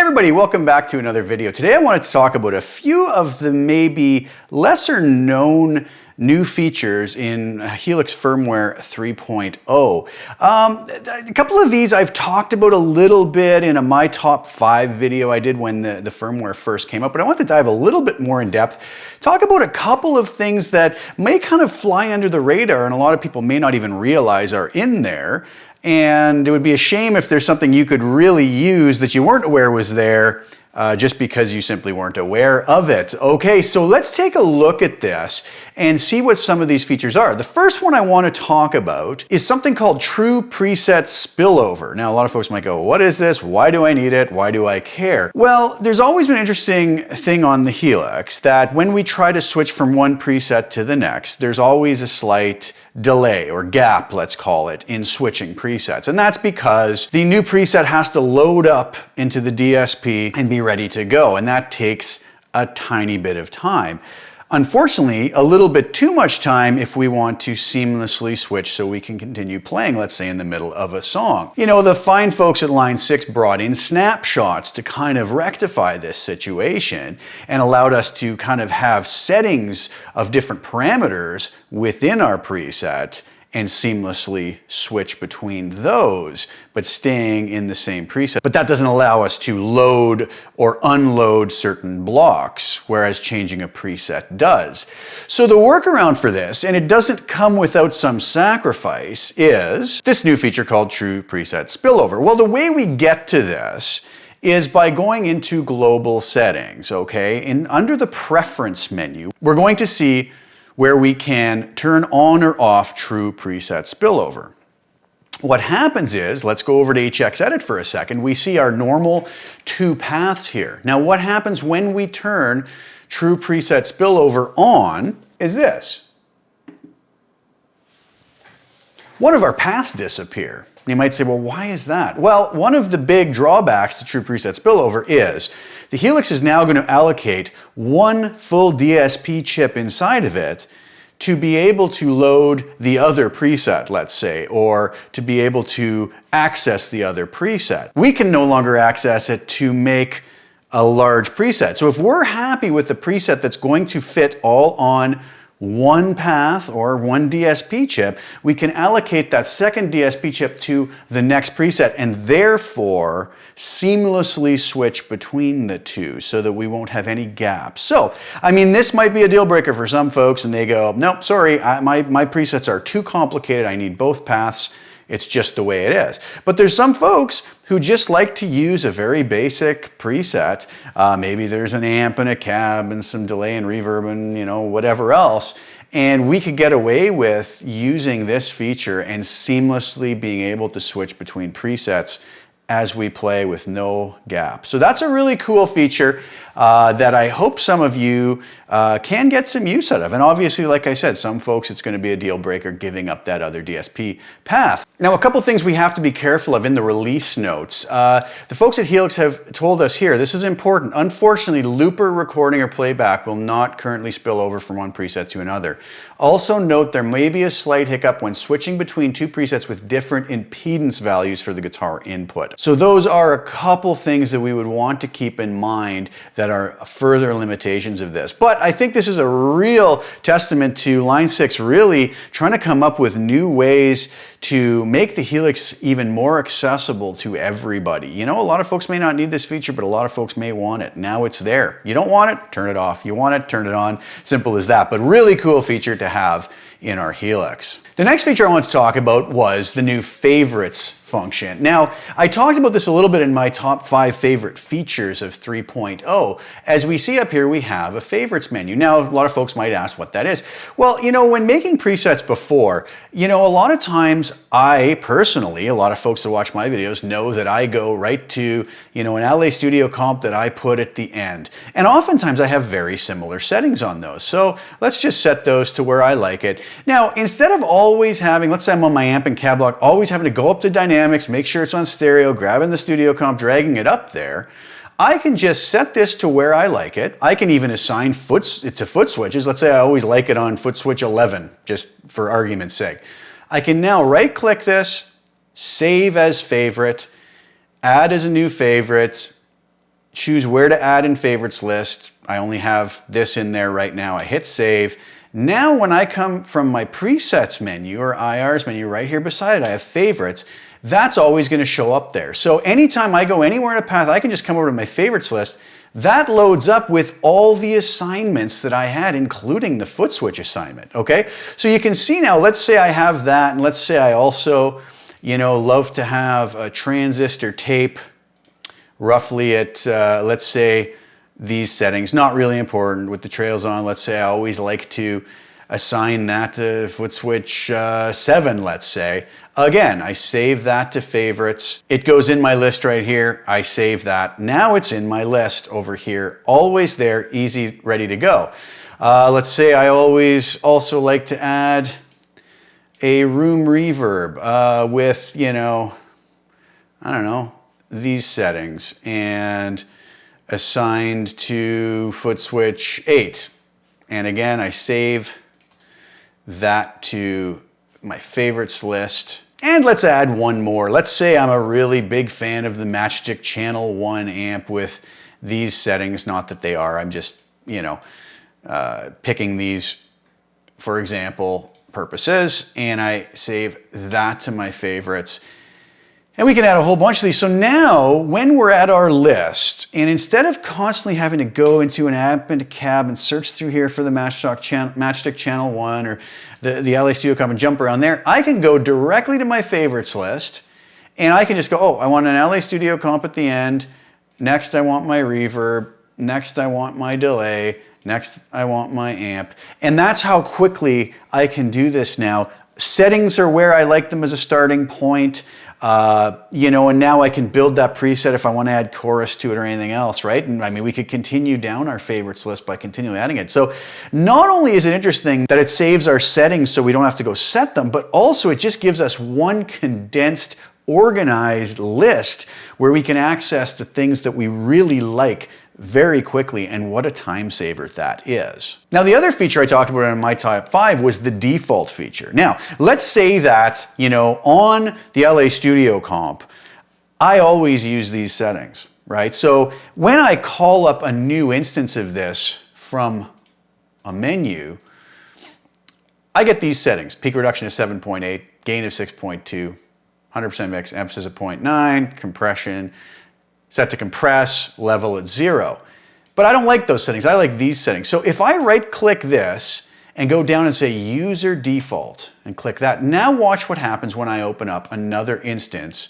Hey everybody, welcome back to another video. Today I wanted to talk about a few of the maybe lesser known new features in Helix Firmware 3.0. A couple of these I've talked about a little bit in a My Top 5 video I did when the firmware first came up, but I want to dive a little bit more in depth, talk about a couple of things that may kind of fly under the radar and a lot of people may not even realize are in there. And it would be a shame if there's something you could really use that you weren't aware was there just because you simply weren't aware of it. Okay, so let's take a look at this and see what some of these features are. The first one I want to talk about is something called True Preset Spillover. Now, a lot of folks might go, what is this? Why do I need it? Why do I care? Well, there's always been an interesting thing on the Helix that when we try to switch from one preset to the next, there's always a slight delay or gap, let's call it, in switching presets. And that's because the new preset has to load up into the DSP and be ready to go. And that takes a tiny bit of time. Unfortunately, a little bit too much time if we want to seamlessly switch so we can continue playing, let's say in the middle of a song. You know, the fine folks at Line 6 brought in snapshots to kind of rectify this situation and allowed us to kind of have settings of different parameters within our preset and seamlessly switch between those, but staying in the same preset. But that doesn't allow us to load or unload certain blocks, whereas changing a preset does. So the workaround for this, and it doesn't come without some sacrifice, is this new feature called True Preset Spillover. Well, the way we get to this is by going into global settings, okay? And under the preference menu, we're going to see where we can turn on or off True Preset Spillover. What happens is, let's go over to HXEdit for a second, we see our normal two paths here. Now what happens when we turn True Preset Spillover on is this. One of our paths disappear. You might say, well, why is that? Well, one of the big drawbacks to True Preset Spillover is the Helix is now going to allocate one full DSP chip inside of it to be able to load the other preset, let's say, or to be able to access the other preset. We can no longer access it to make a large preset. So if we're happy with the preset that's going to fit all on one path or one DSP chip, we can allocate that second DSP chip to the next preset and therefore seamlessly switch between the two so that we won't have any gaps. So, I mean, this might be a deal breaker for some folks and they go, nope, sorry, my presets are too complicated, I need both paths. It's just the way it is. But there's some folks who just like to use a very basic preset. Maybe there's an amp and a cab and some delay and reverb and, you know, whatever else. And we could get away with using this feature and seamlessly being able to switch between presets as we play with no gap. So that's a really cool feature that I hope some of you can get some use out of. And obviously, like I said, some folks it's going to be a deal breaker giving up that other DSP path. Now, a couple things we have to be careful of in the release notes. The folks at Helix have told us here, this is important. Unfortunately, looper recording or playback will not currently spill over from one preset to another. Also note there may be a slight hiccup when switching between two presets with different impedance values for the guitar input. So those are a couple things that we would want to keep in mind that are further limitations of this. But I think this is a real testament to Line 6 really trying to come up with new ways to make the Helix even more accessible to everybody. You know, a lot of folks may not need this feature, but a lot of folks may want it. Now it's there. You don't want it, turn it off. You want it, turn it on. Simple as that, but really cool feature to have in our Helix. The next feature I want to talk about was the new favorites function. Now, I talked about this a little bit in my top 5 favorite features of 3.0. As we see up here, we have a favorites menu. Now, a lot of folks might ask what that is. Well, you know, when making presets before, you know, a lot of times I personally, a lot of folks that watch my videos know that I go right to, you know, an LA Studio comp that I put at the end. And oftentimes I have very similar settings on those. So let's just set those to where I like it. Now, instead of always having, let's say I'm on my amp and cab block, always having to go up to dynamics, make sure it's on stereo, grabbing the studio comp, dragging it up there, I can just set this to where I like it. I can even assign foot switches. Let's say I always like it on foot switch 11, just for argument's sake. I can now right click this, save as favorite, add as a new favorite, choose where to add in favorites list. I only have this in there right now. I hit save. Now when I come from my presets menu or IRs menu right here beside it, I have favorites. That's always going to show up there. So anytime I go anywhere in a path, I can just come over to my favorites list. That loads up with all the assignments that I had, including the foot switch assignment, okay? So you can see now, let's say I have that, and let's say I also, love to have a transistor tape roughly at, let's say, these settings. Not really important with the trails on. Let's say I always like to assign that to foot switch 7, let's say. Again, I save that to favorites. It goes in my list right here. I save that. Now it's in my list over here. Always there, easy, ready to go. Let's say I always also like to add a room reverb with, I don't know, these settings and assigned to foot switch 8. And again, I save that to my favorites list. And let's add one more. Let's say I'm a really big fan of the Matchstick Channel 1 amp with these settings. Not that they are, I'm just, picking these for example purposes, and I save that to my favorites. And we can add a whole bunch of these. So now when we're at our list, and instead of constantly having to go into an app and a cab and search through here for the Matchstick Channel 1 or the LA Studio Comp and jump around there, I can go directly to my favorites list and I can just go, oh, I want an LA Studio Comp at the end. Next, I want my reverb. Next, I want my delay. Next, I want my amp. And that's how quickly I can do this now. Settings are where I like them as a starting point. And now I can build that preset if I want to add chorus to it or anything else, right? And I mean, we could continue down our favorites list by continually adding it. So not only is it interesting that it saves our settings so we don't have to go set them, but also it just gives us one condensed, organized list where we can access the things that we really like very quickly, and what a time saver that is. Now, the other feature I talked about in my top 5 was the default feature. Now, let's say that, on the LA Studio Comp, I always use these settings, right? So when I call up a new instance of this from a menu, I get these settings: peak reduction of 7.8, gain of 6.2, 100% mix, emphasis of 0.9, compression, set to compress, level at 0. But I don't like those settings, I like these settings. So if I right click this and go down and say user default and click that, now watch what happens when I open up another instance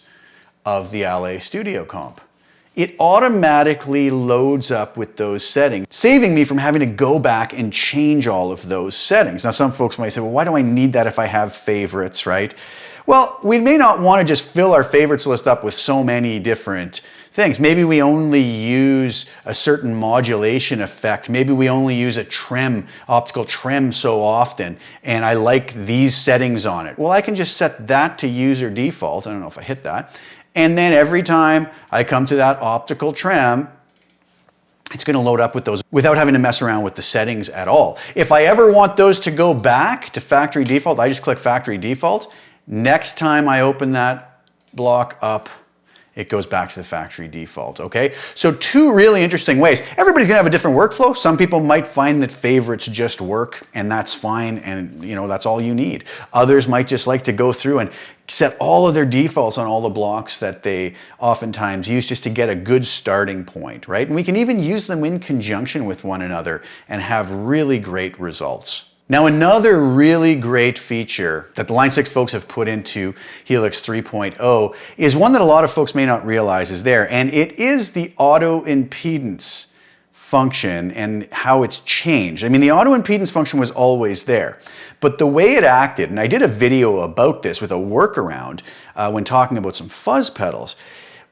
of the LA Studio Comp. It automatically loads up with those settings, saving me from having to go back and change all of those settings. Now some folks might say, well, why do I need that if I have favorites, right? Well, we may not want to just fill our favorites list up with so many different things. Maybe we only use a certain modulation effect. Maybe we only use a trim, optical trim so often, and I like these settings on it. Well, I can just set that to user default. I don't know if I hit that. And then every time I come to that optical trim, it's going to load up with those without having to mess around with the settings at all. If I ever want those to go back to factory default, I just click factory default. Next time I open that block up, it goes back to the factory default, okay? So two really interesting ways. Everybody's gonna have a different workflow. Some people might find that favorites just work, and that's fine, and that's all you need. Others might just like to go through and set all of their defaults on all the blocks that they oftentimes use just to get a good starting point, right? And we can even use them in conjunction with one another and have really great results. Now, another really great feature that the Line 6 folks have put into Helix 3.0 is one that a lot of folks may not realize is there, and it is the auto impedance function and how it's changed. I mean, the auto impedance function was always there, but the way it acted, and I did a video about this with a workaround when talking about some fuzz pedals.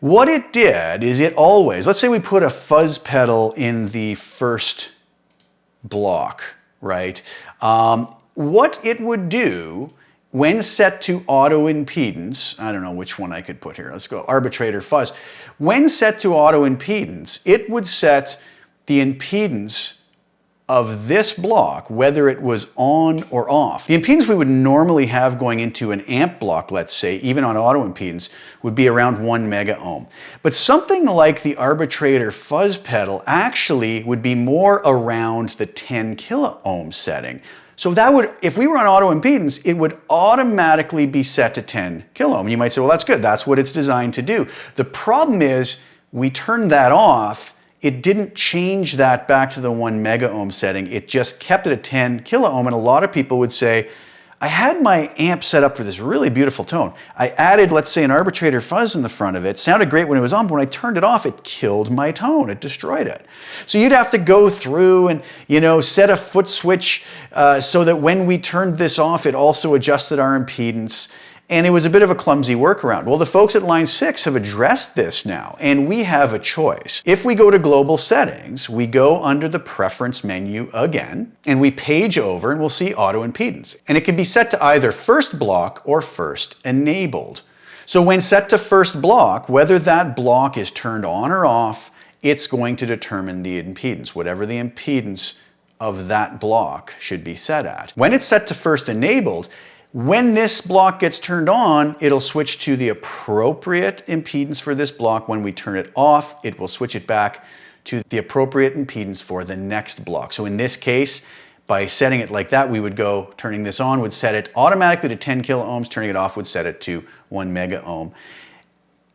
What it did is it always, let's say we put a fuzz pedal in the first block, right? What it would do when set to auto impedance, I don't know which one I could put here, let's go arbitrator fuzz. When set to auto impedance, it would set the impedance of this block, whether it was on or off. The impedance we would normally have going into an amp block, let's say, even on auto impedance, would be around 1 mega ohm. But something like the arbitrator fuzz pedal actually would be more around the 10 kilo ohm setting. So that would, if we were on auto impedance, it would automatically be set to 10 kilo ohm. You might say, well, that's good. That's what it's designed to do. The problem is we turned that off. It didn't change that back to the 1 mega ohm setting. It just kept it at 10 kilo ohm. And a lot of people would say, I had my amp set up for this really beautiful tone. I added, let's say, an arbitrator fuzz in the front of it. Sounded great when it was on, but when I turned it off, it killed my tone. It destroyed it. So you'd have to go through and, set a foot switch so that when we turned this off, it also adjusted our impedance. And it was a bit of a clumsy workaround. Well, the folks at Line 6 have addressed this now, and we have a choice. If we go to Global Settings, we go under the Preference menu again, and we page over and we'll see Auto Impedance. And it can be set to either First Block or First Enabled. So when set to First Block, whether that block is turned on or off, it's going to determine the impedance, whatever the impedance of that block should be set at. When it's set to First Enabled, when this block gets turned on, it'll switch to the appropriate impedance for this block. When we turn it off, it will switch it back to the appropriate impedance for the next block. So in this case, by setting it like that, we would go, turning this on would set it automatically to 10 kilo ohms, turning it off would set it to 1 mega ohm.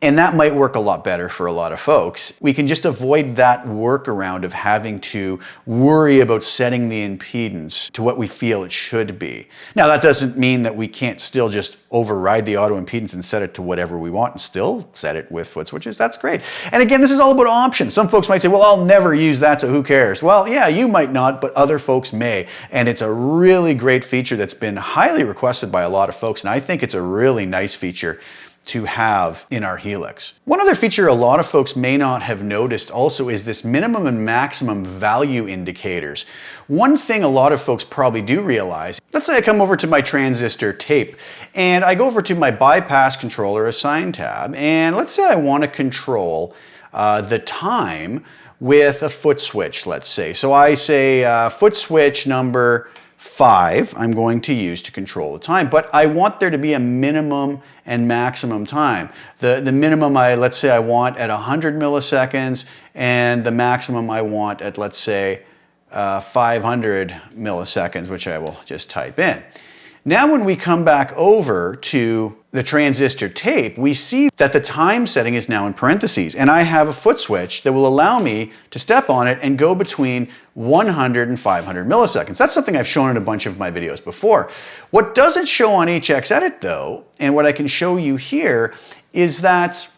And that might work a lot better for a lot of folks. We can just avoid that workaround of having to worry about setting the impedance to what we feel it should be. Now, that doesn't mean that we can't still just override the auto impedance and set it to whatever we want and still set it with foot switches. That's great. And again, this is all about options. Some folks might say, well, I'll never use that, so who cares? Well, yeah, you might not, but other folks may. And it's a really great feature that's been highly requested by a lot of folks. And I think it's a really nice feature to have in our Helix. One other feature a lot of folks may not have noticed also is this minimum and maximum value indicators. One thing a lot of folks probably do realize, let's say I come over to my transistor tape and I go over to my bypass controller assign tab, and let's say I want to control the time with a foot switch, let's say. So I say foot switch number 5 I'm going to use to control the time, but I want there to be a minimum and maximum time. The minimum let's say I want at 100 milliseconds, and the maximum I want at, let's say, 500 milliseconds, which I will just type in. Now when we come back over to the transistor tape, we see that the time setting is now in parentheses, and I have a foot switch that will allow me to step on it and go between 100 and 500 milliseconds. That's something I've shown in a bunch of my videos before. What doesn't show on HXEdit though, and what I can show you here, is that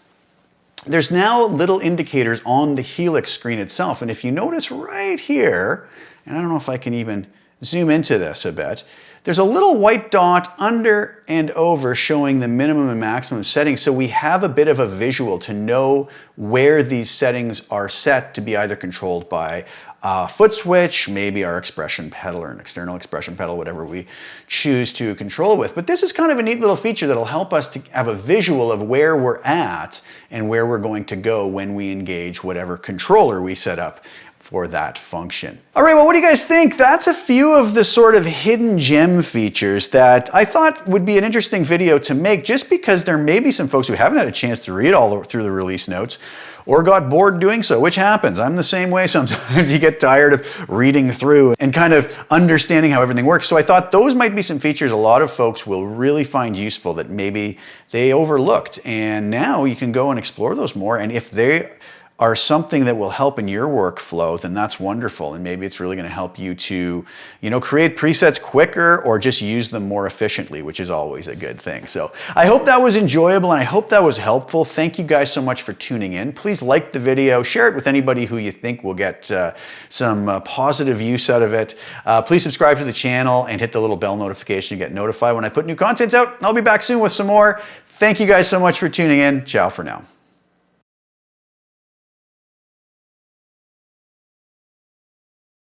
there's now little indicators on the Helix screen itself. And if you notice right here, and I don't know if I can even zoom into this a bit, there's a little white dot under and over showing the minimum and maximum settings, so we have a bit of a visual to know where these settings are set to be either controlled by a foot switch, maybe our expression pedal or an external expression pedal, whatever we choose to control with. But this is kind of a neat little feature that'll help us to have a visual of where we're at and where we're going to go when we engage whatever controller we set up for that function. All right, well, what do you guys think? That's a few of the sort of hidden gem features that I thought would be an interesting video to make, just because there may be some folks who haven't had a chance to read all through the release notes or got bored doing so, which happens. I'm the same way sometimes. You get tired of reading through and kind of understanding how everything works. So I thought those might be some features a lot of folks will really find useful that maybe they overlooked. And now you can go and explore those more. And if they are something that will help in your workflow, then that's wonderful. And maybe it's really going to help you to, create presets quicker or just use them more efficiently, which is always a good thing. So I hope that was enjoyable and I hope that was helpful. Thank you guys so much for tuning in. Please like the video, share it with anybody who you think will get some positive use out of it. Please subscribe to the channel and hit the little bell notification to get notified when I put new content out. I'll be back soon with some more. Thank you guys so much for tuning in. Ciao for now.